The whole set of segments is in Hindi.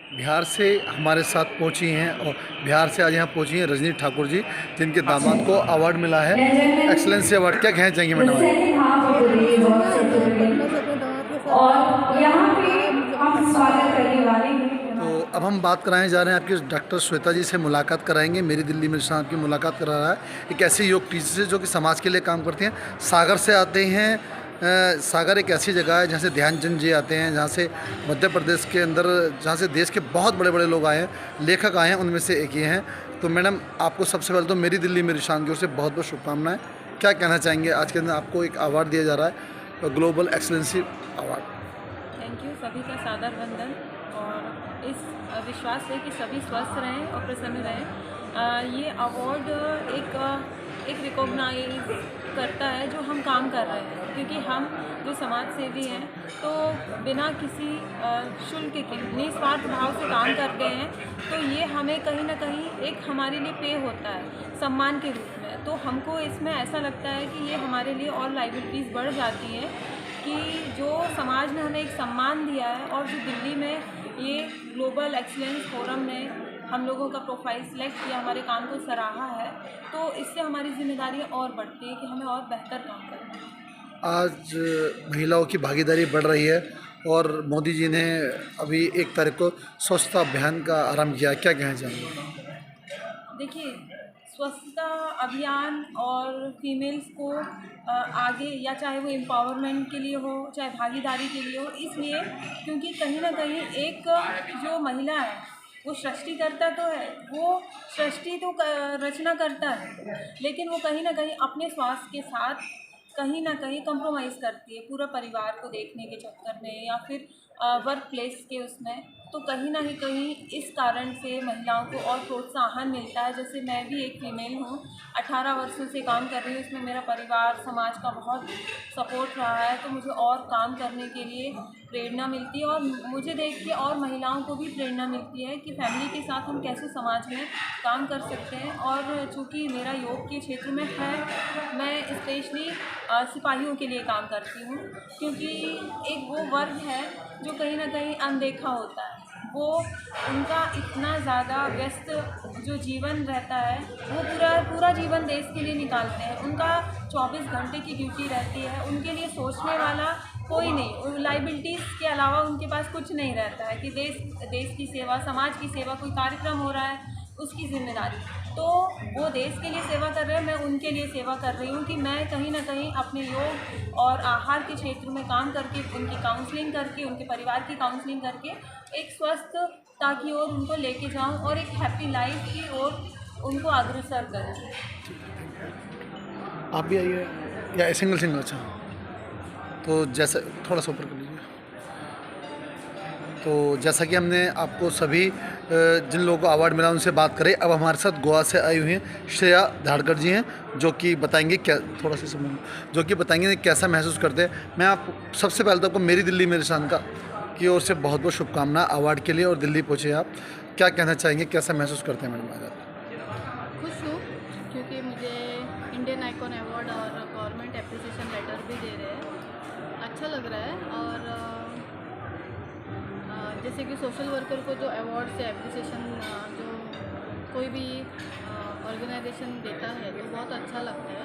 बिहार से हमारे साथ पहुंची हैं और बिहार से आज यहाँ पहुंची हैं रजनी ठाकुर जी, जिनके दामाद को अवार्ड मिला है, एक्सलेंसी अवार्ड। क्या कहना चाहेंगे मैडम आज? मैं पटना से अपने दामाद के साथ आया हूँ। बहुत आनंद आ रहा है, मुझे बहुत अच्छा लग रहा है। तो अब हम बात कराने जा रहे हैं, आपकी डॉक्टर श्वेता जी से मुलाकात कराएंगे। मेरी दिल्ली में आपकी मुलाकात करा रहा है एक ऐसे योग टीचर से जो कि समाज के लिए काम करते हैं। सागर से आते हैं। सागर एक ऐसी जगह है जहाँ से ध्यानचंद जी आते हैं, जहाँ से मध्य प्रदेश के अंदर, जहाँ से देश के बहुत बड़े बड़े लोग आए हैं, लेखक आए हैं, उनमें से एक ये हैं। तो मैडम, आपको सबसे पहले तो मेरी दिल्ली मेरी शान की ओर से बहुत बहुत शुभकामनाएं। क्या कहना चाहेंगे? आज के दिन आपको एक अवार्ड दिया जा रहा है, global excellency award. Thank you. सभी का सादर वंदन और इस विश्वास है कि सभी स्वस्थ रहें और प्रसन्न रहें। ये अवार्ड एक रिकॉग्नाइज करता है जो हम काम कर रहे हैं, क्योंकि हम जो समाज सेवी हैं तो बिना किसी शुल्क के निस्वार्थ भाव से काम करते हैं। तो ये हमें कहीं ना कहीं एक हमारे लिए पे होता है सम्मान के रूप में। तो हमको इसमें ऐसा लगता है कि ये हमारे लिए और लाइबिलिटीज़ बढ़ जाती हैं कि जो समाज ने हमें एक सम्मान दिया है और जो दिल्ली में ये ग्लोबल एक्सीलेंस फोरम ने हम लोगों का प्रोफाइल सिलेक्ट किया, हमारे काम को सराहा है, तो इससे हमारी जिम्मेदारियां और बढ़ती है कि हमें और बेहतर काम करना है। आज महिलाओं की भागीदारी बढ़ रही है और मोदी जी ने अभी 1 तारीख को स्वच्छता अभियान का आरंभ किया। क्या कहना चाहेंगे? देखिए, स्वच्छता अभियान और फीमेल्स को आगे, या चाहे वो एम्पावरमेंट के लिए हो चाहे भागीदारी के लिए हो, इसलिए क्योंकि कहीं ना कहीं एक जो महिला है वो सृष्टिकर्ता तो है, वो सृष्टि तो रचना करता है, लेकिन वो कहीं ना कहीं अपने स्वास्थ्य के साथ कहीं ना कहीं कंप्रोमाइज़ करती है पूरा परिवार को देखने के चक्कर में, या फिर वर्क प्लेस के उसमें। तो कहीं ना ही कहीं इस कारण से महिलाओं को और प्रोत्साहन मिलता है। जैसे मैं भी एक फ़ीमेल हूँ, 18 वर्षों से काम कर रही हूँ, इसमें मेरा परिवार समाज का बहुत सपोर्ट रहा है, तो मुझे और काम करने के लिए प्रेरणा मिलती है और मुझे देख के और महिलाओं को भी प्रेरणा मिलती है कि फैमिली के साथ हम कैसे समाज में काम कर सकते हैं। और चूँकि मेरा योग के क्षेत्र में है, मैं स्पेशली सिपाहियों के लिए काम करती हूँ, क्योंकि एक वो वर्ग है जो कहीं ना कहीं अनदेखा होता है। वो उनका इतना ज़्यादा व्यस्त जो जीवन रहता है, वो पूरा पूरा जीवन देश के लिए निकालते हैं। उनका 24 घंटे की ड्यूटी रहती है, उनके लिए सोचने वाला कोई नहीं, लाइबिलिटीज़ के अलावा उनके पास कुछ नहीं रहता है कि देश की सेवा, समाज की सेवा, कोई कार्यक्रम हो रहा है उसकी जिम्मेदारी। तो वो देश के लिए सेवा कर रहे हैं, मैं उनके लिए सेवा कर रही हूँ कि मैं कहीं ना कहीं अपने योग और आहार के क्षेत्र में काम करके, उनकी काउंसलिंग करके, उनके परिवार की काउंसलिंग करके एक स्वस्थता की ओर उनको लेके जाऊँ और एक हैप्पी लाइफ की ओर उनको अग्रसर करूँ। आप भी आइए, या सिंगल सिंगल? अच्छा, तो जैसा थोड़ा सा ऊपर कर लीजिए। तो जैसा कि हमने आपको सभी जिन लोगों को अवार्ड मिला उनसे बात करें, अब हमारे साथ गोवा से आई हुई हैं श्रेया धाड़कर जी हैं, जो कि बताएंगे क्या, थोड़ा सा समझ, जो कि बताएंगे कैसा महसूस करते हैं। मैं आप सबसे पहले तो आपको मेरी दिल्ली मेरी शान का की ओर से बहुत बहुत शुभकामना अवार्ड के लिए, और दिल्ली पहुँचे आप। क्या कहना चाहेंगे, कैसा महसूस करते हैं मैडम आज आप? खुश हूँ क्योंकि मुझे इंडियन आइकॉन अवार्ड और गवर्नमेंट एप्रिसिएशन लेटर भी दे रहे हैं। अच्छा लग रहा है। और जैसे कि सोशल वर्कर को जो अवार्ड से एप्रिसिएशन जो कोई भी ऑर्गेनाइजेशन देता है तो बहुत अच्छा लगता है,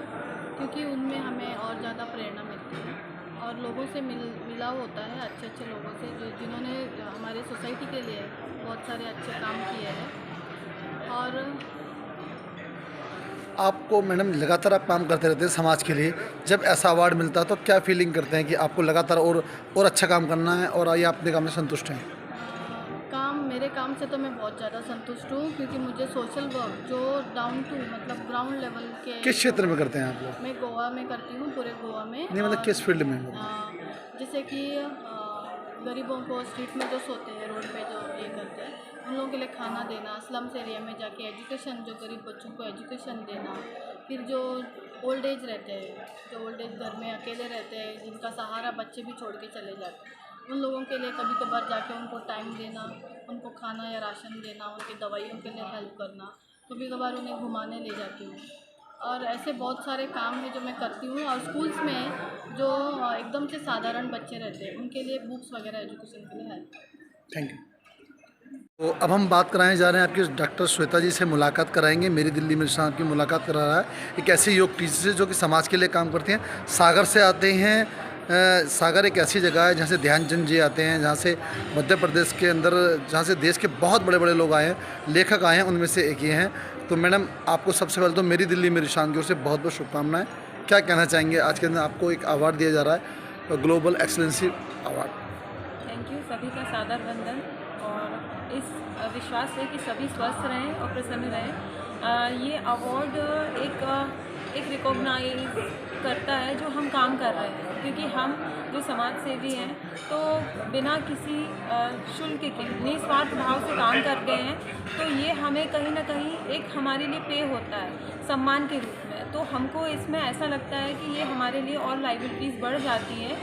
क्योंकि उनमें हमें और ज़्यादा प्रेरणा मिलती है और लोगों से मिलाव होता है, अच्छे अच्छे लोगों से जो जिन्होंने हमारे सोसाइटी के लिए बहुत सारे अच्छे काम किए हैं। और आपको मैडम लगातार आप काम करते रहते हैं समाज के लिए, जब ऐसा अवार्ड मिलता है तो क्या फीलिंग करते हैं कि आपको लगातार और अच्छा काम करना है, और ये अपने काम में संतुष्ट हैं? मेरे काम से तो मैं बहुत ज़्यादा संतुष्ट हूँ, क्योंकि मुझे सोशल वर्क जो डाउन टू मतलब ग्राउंड लेवल के किस क्षेत्र में करते हैं आप लोग? मैं गोवा में करती हूँ, पूरे गोवा में। नहीं, मतलब और किस फील्ड में? जैसे कि गरीबों को स्ट्रीट में जो सोते हैं, रोड पे जो ये करते हैं, उन लोगों के लिए खाना देना, स्लम्स एरिया में जाके एजुकेशन, जो गरीब बच्चों को एजुकेशन देना। फिर जो ओल्ड एज रहते हैं, जो ओल्ड एज घर में अकेले रहते हैं, जिनका सहारा बच्चे भी छोड़ के चले जाते हैं, उन लोगों के लिए कभी कभार जाके उनको टाइम देना, उनको खाना या राशन देना, उनकी दवाइयों के लिए हेल्प करना, कभी कभार उन्हें घुमाने ले जाती हूँ। और ऐसे बहुत सारे काम हैं जो मैं करती हूँ। और स्कूल्स में जो एकदम से साधारण बच्चे रहते हैं, उनके लिए बुक्स वगैरह एजुकेशन के लिए हेल्प। Thank you. तो अब हम बात कराने जा रहे हैं आपके डॉक्टर श्वेता जी से मुलाकात कराएंगे। मेरी दिल्ली में साहब की मुलाकात करा रहा है एक ऐसे योग टीचर से जो कि समाज के लिए काम करते हैं। सागर से आते हैं। सागर एक ऐसी जगह है जहाँ से ध्यानचंद जी आते हैं, जहाँ से मध्य प्रदेश के अंदर, जहाँ से देश के बहुत बड़े बड़े लोग आए हैं, लेखक आए हैं, उनमें से एक ये हैं। तो मैडम, आपको सबसे पहले तो मेरी दिल्ली मेरी शान की ओर से बहुत बहुत शुभकामनाएँ। क्या कहना चाहेंगे? आज के दिन आपको एक अवार्ड दिया जा रहा है, global excellency award. Thank you, सभी का सादर वंदन और इस विश्वास से कि सभी स्वस्थ रहें और प्रसन्न रहें। ये अवार्ड एक रिकॉग्नाइज करता है जो हम काम कर रहे हैं, क्योंकि हम जो समाज सेवी हैं तो बिना किसी शुल्क के निस्वार्थ भाव से काम करते हैं। तो ये हमें कहीं ना कहीं एक हमारे लिए पे होता है सम्मान के रूप में। तो हमको इसमें ऐसा लगता है कि ये हमारे लिए और लाइबिलिटीज़ बढ़ जाती हैं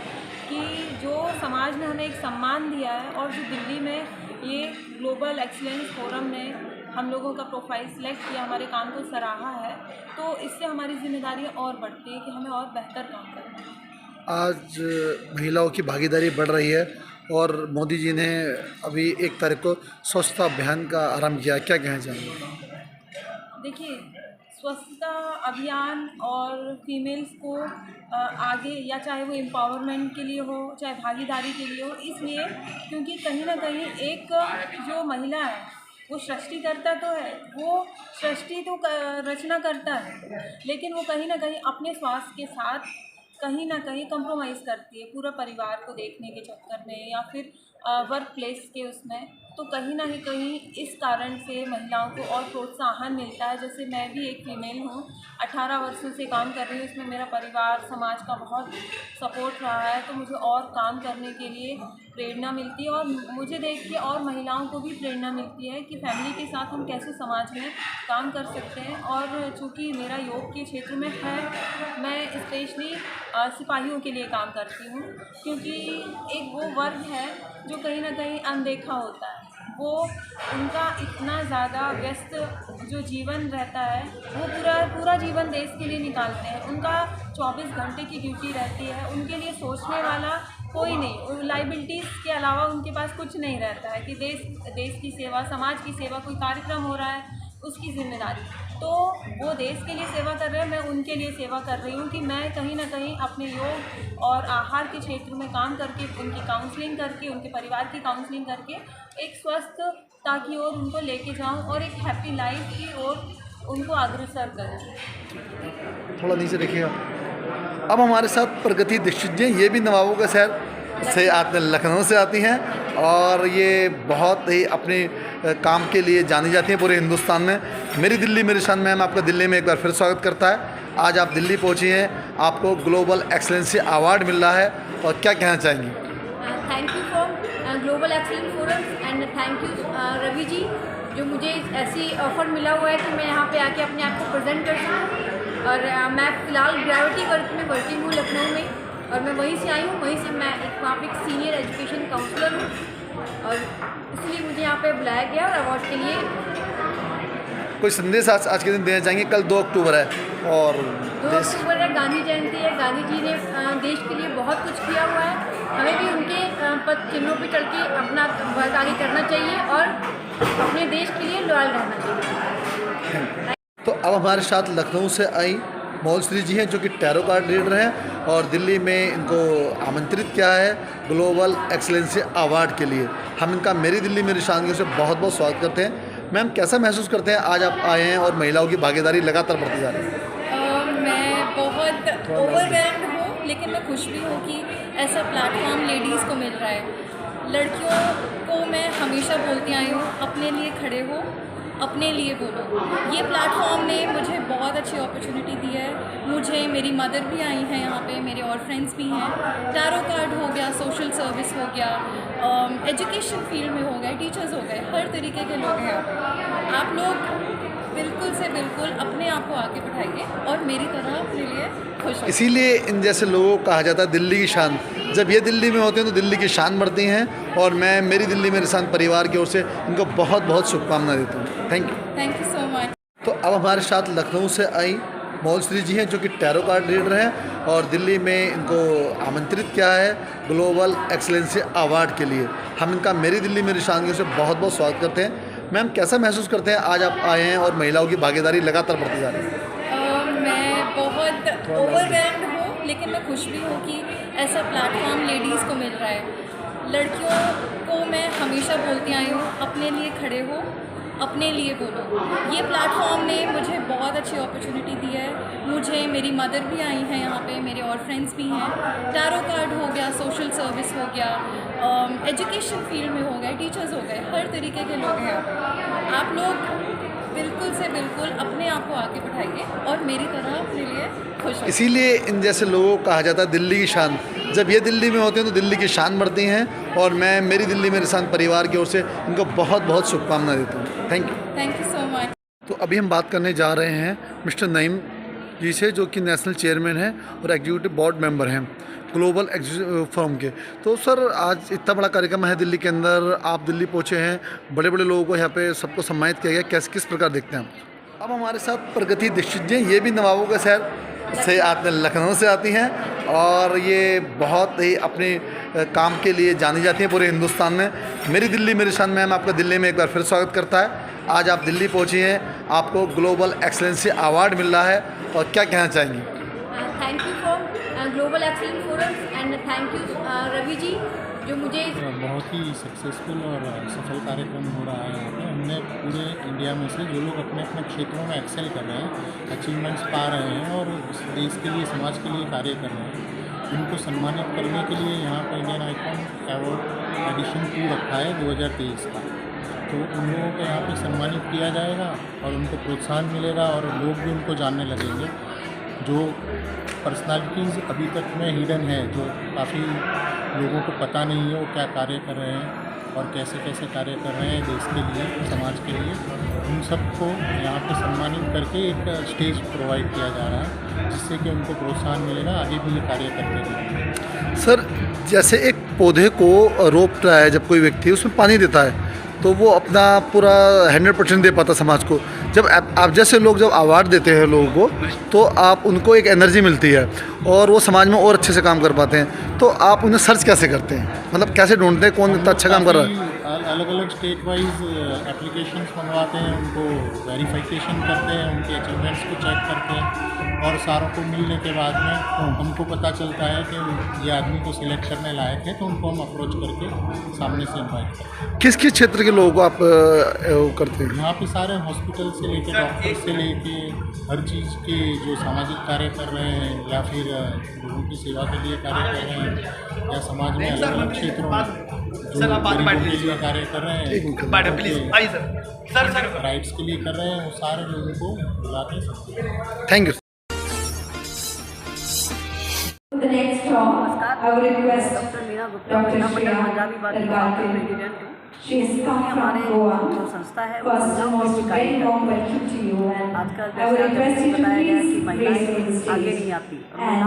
कि जो समाज ने हमें एक सम्मान दिया है और जो दिल्ली में ये ग्लोबल एक्सीलेंस फोरम ने हम लोगों का प्रोफाइल सिलेक्ट किया, हमारे काम को सराहा है, तो इससे हमारी जिम्मेदारियाँ और बढ़ती है कि हमें और बेहतर काम करना है। आज महिलाओं की भागीदारी बढ़ रही है और मोदी जी ने अभी 1 तारीख को स्वच्छता अभियान का आरंभ किया। क्या कहना चाहेंगे? देखिए, स्वच्छता अभियान और फीमेल्स को आगे, या चाहे वो एम्पावरमेंट के लिए हो, चाहे भागीदारी के लिए हो, इसलिए क्योंकि कहीं ना कहीं एक जो महिला है वो सृष्टिकर्ता तो है, वो सृष्टि तो रचना करता है, लेकिन वो कहीं ना कहीं अपने स्वास्थ्य के साथ कहीं ना कहीं कंप्रोमाइज़ करती है पूरा परिवार को देखने के चक्कर में या फिर वर्क प्लेस के उसमें। तो कहीं ना ही कहीं इस कारण से महिलाओं को और प्रोत्साहन मिलता है। जैसे मैं भी एक फीमेल हूँ, 18 वर्षों से काम कर रही हूँ, इसमें मेरा परिवार समाज का बहुत सपोर्ट रहा है, तो मुझे और काम करने के लिए प्रेरणा मिलती है और मुझे देख के और महिलाओं को भी प्रेरणा मिलती है कि फैमिली के साथ हम कैसे समाज में काम कर सकते हैं। और चूँकि मेरा योग के क्षेत्र में है, मैं स्पेशली सिपाहियों के लिए काम करती हूँ, क्योंकि एक वो वर्ग है जो कहीं ना कहीं अनदेखा होता है। वो उनका इतना ज़्यादा व्यस्त जो जीवन रहता है, वो पूरा जीवन देश के लिए निकालते हैं। उनका 24 घंटे की ड्यूटी रहती है, उनके लिए सोचने वाला कोई नहीं, लाइबिलिटीज़ के अलावा उनके पास कुछ नहीं रहता है कि देश की सेवा, समाज की सेवा, कोई कार्यक्रम हो रहा है उसकी जिम्मेदारी। तो वो देश के लिए सेवा कर रहे हैं, मैं उनके लिए सेवा कर रही हूँ कि मैं कहीं ना कहीं अपने योग और आहार के क्षेत्र में काम करके, उनकी काउंसलिंग करके, उनके परिवार की काउंसलिंग करके एक स्वस्थता की ओर उनको लेके जाऊँ और एक हैप्पी लाइफ की ओर उनको अग्रसर करूँ। थोड़ा नीचे देखिएगा। अब हमारे साथ प्रगति दीक्षित जी, ये भी नवाबों के शहर से आते, लखनऊ से आती हैं और ये बहुत ही अपने काम के लिए जानी जाती हैं पूरे हिंदुस्तान में। मेरी दिल्ली मेरी शान मैम आपका दिल्ली में एक बार फिर स्वागत करता है। आज आप दिल्ली पहुंची हैं, आपको ग्लोबल एक्सीलेंसी अवार्ड मिल रहा है, और क्या कहना चाहेंगी? Thank you for global excellence forum and thank you Ravi ji, जो मुझे ऐसी ऑफ़र मिला हुआ है कि मैं यहाँ पे आके अपने आप को प्रेजेंट कर सकूँ। और मैं फ़िलहाल ग्रेविटी वर्क में वर्किंग हूँ लखनऊ में, और मैं वहीं से आई हूँ। वहीं से मैं वहाँ पे एक सीनियर एजुकेशन काउंसलर हूँ, और इसलिए मुझे यहाँ पे बुलाया गया और अवार्ड के लिए। कोई संदेश आज के दिन देना चाहेंगे? कल 2 अक्टूबर है और 2 अक्टूबर है, गांधी जयंती है। गांधी जी ने देश के लिए बहुत कुछ किया हुआ है, हमें भी उनके पद चिन्हों पर चल के अपना वर्क आगे करना चाहिए और अपने देश के लिए लॉयल रहना चाहिए। तो अब हमारे साथ लखनऊ से आई मोलश्री जी हैं, जो कि टैरो कार्ड रीडर हैं और दिल्ली में इनको आमंत्रित किया है ग्लोबल एक्सीलेंसी अवार्ड के लिए। हम इनका मेरी दिल्ली मेरी शान से बहुत बहुत स्वागत करते हैं। मैम, कैसा महसूस करते हैं आज आप आए हैं और महिलाओं की भागीदारी लगातार बढ़ती जा रही है? मैं बहुत ओवरवेल्म्ड हूँ, लेकिन मैं खुश भी हूँ कि ऐसा प्लेटफॉर्म लेडीज़ को मिल रहा है। लड़कियों को मैं हमेशा बोलती आई हूँ, अपने लिए खड़े हो, अपने लिए बोलो। ये प्लेटफॉर्म ने मुझे बहुत अच्छी अपॉर्चुनिटी दी है। मुझे मेरी मदर भी आई हैं यहाँ पे, मेरे और फ्रेंड्स भी हैं। टैरो कार्ड हो गया, सोशल सर्विस हो गया, एजुकेशन फील्ड में हो गए, टीचर्स हो गए, हर तरीके के लोग हैं। आप लोग बिल्कुल से बिल्कुल अपने आप को आगे बढ़ाइए और मेरी तरह अपने लिए खुश हो। इसीलिए इन जैसे लोगों को कहा जाता है दिल्ली की शान। जब ये दिल्ली में होते हैं तो दिल्ली की शान बढ़ती हैं, और मैं मेरी दिल्ली मेरी शान परिवार की ओर से इनको बहुत बहुत शुभकामनाएं देता हूँ। Thank you so much. तो अब हमारे साथ लखनऊ से आई मोलश्री जी हैं, जो कि टैरो कार्ड रीडर हैं और दिल्ली में इनको आमंत्रित किया है ग्लोबल एक्सीलेंसी अवार्ड के लिए। हम इनका मेरी दिल्ली मेरी शान की ओर से बहुत बहुत स्वागत करते हैं। मैम, कैसा महसूस करते हैं आज आप आए हैं और महिलाओं की भागीदारी लगातार बढ़ती जा रही है? मैं बहुत ओवरवेल्म्ड हूँ, लेकिन मैं खुश भी हूँ कि ऐसा प्लेटफॉर्म लेडीज़ को मिल रहा है। लड़कियों को मैं हमेशा बोलती आई हूँ, अपने लिए खड़े हो, अपने लिए बोलो। ये प्लेटफॉर्म ने मुझे बहुत अच्छी अपॉर्चुनिटी दी है। मुझे मेरी मदर भी आई हैं यहाँ पे, मेरे और फ्रेंड्स भी हैं। टैरो कार्ड हो गया, सोशल सर्विस हो गया, एजुकेशन फील्ड में हो गए, टीचर्स हो गए, हर तरीके के लोग हैं। आप लोग बिल्कुल से बिल्कुल अपने आप को आगे बढ़ाइए और मेरी तरह अपने लिए खुश हो। इसीलिए इन जैसे लोगों को कहा जाता है दिल्ली की शान। जब ये दिल्ली में होते हैं तो दिल्ली की शान बढ़ती हैं और मैं मेरी दिल्ली मेरी शान परिवार की ओर से इनको बहुत बहुत शुभकामनाएं देता हूँ। Thank you so much. तो अभी हम बात करने जा रहे हैं मिस्टर नईम जी से, जो कि नेशनल चेयरमैन हैं और एग्जीक्यूटिव बोर्ड मेंबर हैं ग्लोबल फोरम के। तो सर, आज इतना बड़ा कार्यक्रम है दिल्ली के अंदर, आप दिल्ली पहुँचे हैं, बड़े बड़े लोगों को यहाँ पे सबको सम्मानित किया गया, कैसे किस प्रकार देखते हैं आप? अब हमारे साथ प्रगति दीक्षित जी, ये भी नवाबों के शहर से आते, लखनऊ से आती हैं और ये बहुत ही अपने काम के लिए जानी जाती हैं पूरे हिंदुस्तान में। मेरी दिल्ली मेरी शान मैम आपका दिल्ली में एक बार फिर स्वागत करता है। आज आप दिल्ली पहुँची हैं, आपको ग्लोबल एक्सीलेंसी अवार्ड मिल रहा है और क्या कहना चाहेंगी? Thank you for global excellence forums and thank you Ravi ji, जो मुझे बहुत ही सक्सेसफुल और सफल कार्यक्रम हो रहा है यहाँ पे। हमने पूरे इंडिया में से जो लोग अपने अपने क्षेत्रों में एक्सेल कर रहे हैं, अचीवमेंट्स पा रहे हैं और इस देश के लिए समाज के लिए कार्य कर रहे हैं, उनको सम्मानित करने के लिए यहाँ पर इंडियन आइकॉन अवार्ड एडिशन 2 रखा है 2023 का। तो उन लोगों को यहाँ पे सम्मानित किया जाएगा और उनको प्रोत्साहन मिलेगा और लोग भी उनको जानने लगेंगे। जो पर्सनालिटीज़ अभी तक में हिडन है, जो काफ़ी लोगों को पता नहीं है वो क्या कार्य कर रहे हैं और कैसे कैसे कार्य कर रहे हैं देश के लिए, समाज के लिए, उन सबको यहाँ पे सम्मानित करके एक स्टेज प्रोवाइड किया जा रहा है, जिससे कि उनको प्रोत्साहन मिलेगा, आगे भी ये कार्य करते रहेंगे। सर, जैसे एक पौधे को रोपता है जब कोई व्यक्ति उसमें पानी देता है तो वो अपना पूरा 100% दे पाता समाज को। जब आप जैसे लोग जब अवार्ड देते हैं लोगों को तो आप उनको एक एनर्जी मिलती है और वो समाज में और अच्छे से काम कर पाते हैं। तो आप उन्हें सर्च कैसे करते हैं, मतलब कैसे ढूंढते हैं कौन इतना अच्छा काम कर रहा है? अलग अलग स्टेट वाइज एप्लीकेशंस मंगवाते हैं, उनको वेरिफिकेशन करते हैं, उनके अचीवमेंट्स को चेक करते हैं और सारों को मिलने के बाद में हमको पता चलता है कि ये आदमी को सिलेक्ट करने लायक है, तो उनको हम अप्रोच करके सामने से इन्वाइट करते हैं। किस किस क्षेत्र के लोगों को आप करते हैं? यहाँ पे सारे हॉस्पिटल से लेके डॉक्टर से लेके हर चीज़ के जो सामाजिक कार्य कर रहे हैं या फिर लोगों की सेवा के लिए कार्य कर रहे हैं या समाज में अलग अलग क्षेत्रों में जो गरीबों के लिए कार्य कर रहे हैं, राइट्स के लिए कर रहे हैं, वो सारे लोगों को बुला के thank you. The next talk, I would request Dr. Shreya Dalal. She has come from Goa. First and most very warm welcome to you, and I would request you to please raise to the stage. And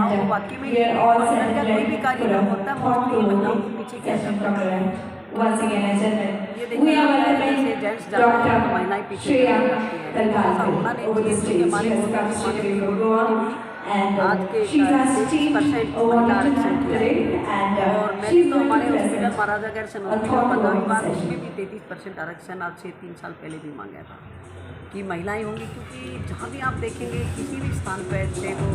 we are all celebrating the hot global session program. Once again, I said that we are welcoming Dr. Shreya Dalal over the stage. She has come straight from Goa. And she has team over today, and she will हमारे be हॉस्पिटल present. महाराजा गैर से 15वीं बार, उसमें भी 33% आरक्षण आज से 3 साल पहले भी मांगा था कि महिलाएं होंगी, क्योंकि जहाँ भी आप देखेंगे किसी भी स्थान पर, चाहे वो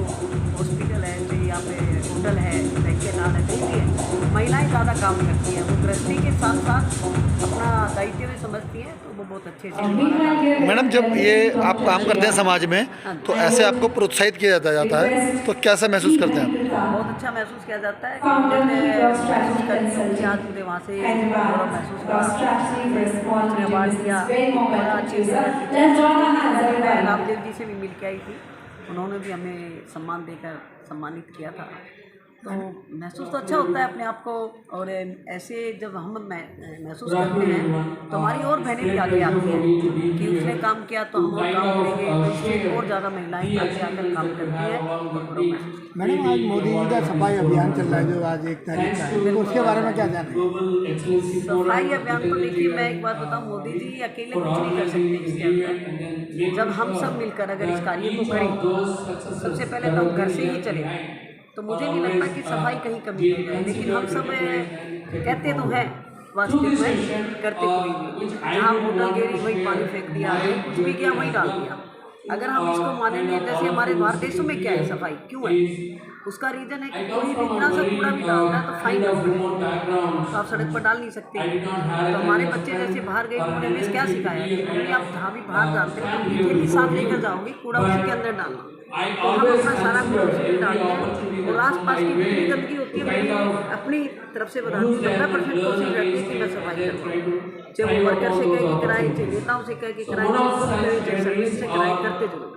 हॉस्पिटल है, चाहे यहाँ पे होटल है, बैंकेट है, कहीं भी है, महिलाएं ज़्यादा काम करती हैं। वो गृहस्थी के साथ साथ अपना दायित्व भी समझती हैं, तो वो बहुत अच्छे से। मैडम, जब ये आप काम करते हैं समाज में तो ऐसे आपको प्रोत्साहित किया जाता है तो कैसा महसूस करते हैं आप? बहुत अच्छा महसूस किया जाता है। महसूस करती आज मुझे वहाँ से महसूस रामदेव जी से भी मिल के आई थी, उन्होंने भी हमें सम्मान देकर सम्मानित किया था। तो महसूस तो अच्छा होता है अपने आप को, और ऐसे जब हम महसूस करते हैं तो हमारी और बहनें भी आगे आती हैं कि उसने काम किया तो हम और काम करेंगे, तो इसलिए और ज़्यादा महिलाएं आगे आकर काम करती हैं। मैडम, आज मोदी जी का सफाई अभियान चल रहा है जो आज 1 तारीख का है, तो उसके बारे में क्या जानें? सफाई अभियान को देखिए, मैं एक बात बताऊँ, मोदी जी अकेले कुछ नहीं कर सकते इसके अंदर। जब हम सब मिलकर अगर इस कार्य को करें, सबसे पहले तो हम घर से ही चले, तो मुझे नहीं लगता कि सफाई कहीं कमी है। लेकिन हम सब कहते तो हैं, वास्तविक में करते कोई नहीं। जहाँ बोतल गिरी वही पानी फेंक दिया, कुछ भी किया वही डाल दिया। अगर हम इसको मानेंगे, जैसे हमारे भारत देशों में क्या है, सफाई क्यों है, उसका रीज़न है कि कोई भी इतना सा कूड़ा भी डालता है तो फाइन तो आप सड़क पर डाल नहीं सकते। तो हमारे बच्चे जैसे बाहर गए, उन्होंने हमें क्या सिखाया कि मम्मी आप जहाँ भी बाहर जाते हो तो अपनी थैली साथ लेकर जाओगे, कूड़ा उसी के अंदर डालना। तो हम अपना सारा कूड़ा उसी में डालते हैं और आस पास की जितनी गंदगी होती है मैं अपनी तरफ से बताती हूँ 90% कोशिश रहती है कि मैं सफाई करवाऊँ। चाहे वो वर्कर से कह के कराए, चाहे नेताओं से कह के कराए, चाहे सर्विस से कराए, करते जरूर।